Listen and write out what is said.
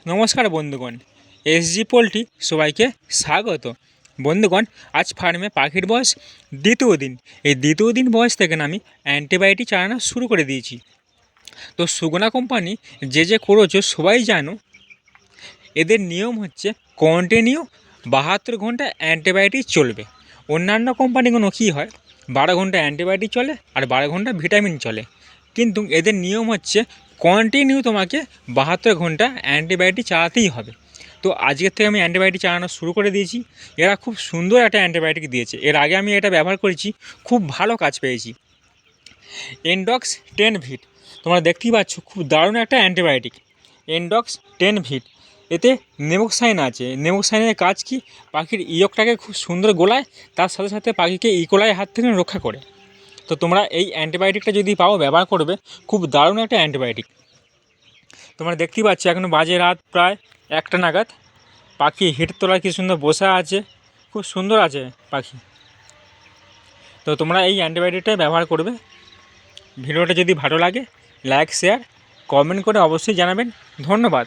নমস্কার বন্ধুগণ, SG poultry সবাইকে স্বাগত। বন্ধুগণ, আজ ফার্মে পাখির বয়স দ্বিতীয় দিন। এই দ্বিতীয় দিন বয়স থেকে আমি অ্যান্টিবায়োটিক চালানো শুরু করে দিয়েছি। তো সুগুনা কোম্পানি যে করেছো সবাই জানো, এদের নিয়ম হচ্ছে কন্টিনিউ 72 ঘন্টা অ্যান্টিবায়োটিক চলবে। অন্যান্য কোম্পানিগুলো কী হয়, 12 ঘন্টা অ্যান্টিবায়োটিক চলে আর 12 ঘন্টা ভিটামিন চলে, কিন্তু এদের নিয়ম হচ্ছে কন্টিনিউ তোমাকে 72 ঘন্টা অ্যান্টিবায়োটিক চালাতেই হবে। তো আজকের থেকে আমি অ্যান্টিবায়োটিক চালানো শুরু করে দিয়েছি। এরা খুব সুন্দর একটা অ্যান্টিবায়োটিক দিয়েছে। এর আগে আমি এটা ব্যবহার করেছি, খুব ভালো কাজ পেয়েছি। এনডক্স 10 ভিট, তোমরা দেখতেই পাচ্ছ, খুব দারুণ একটা অ্যান্টিবায়োটিক। এনডক্স 10 ভিট, এতে নেমোক্সাইন আছে। নেমোক্সাইনের কাজ কি, পাখির ইয়কটাকে খুব সুন্দর গোলায়, তার সাথে সাথে পাখিকে ইকোলাই হাত থেকে রক্ষা করে। তো তোমরা এই অ্যান্টিবায়োটিকটা যদি পাও ব্যবহার করবে, খুব দারুণ একটা অ্যান্টিবায়োটিক। তোমরা দেখতেই পাচ্ছ এখন বাজে রাত প্রায় 1টা নাগাদ। পাখি হিটের তলায় কি সুন্দর বসে আছে, খুব সুন্দর আছে পাখি। তো তোমরা এই অ্যান্টিবায়োটিকটাই ব্যবহার করবে। ভিডিওটা যদি ভালো লাগে লাইক, শেয়ার, কমেন্ট করে অবশ্যই জানাবেন। ধন্যবাদ।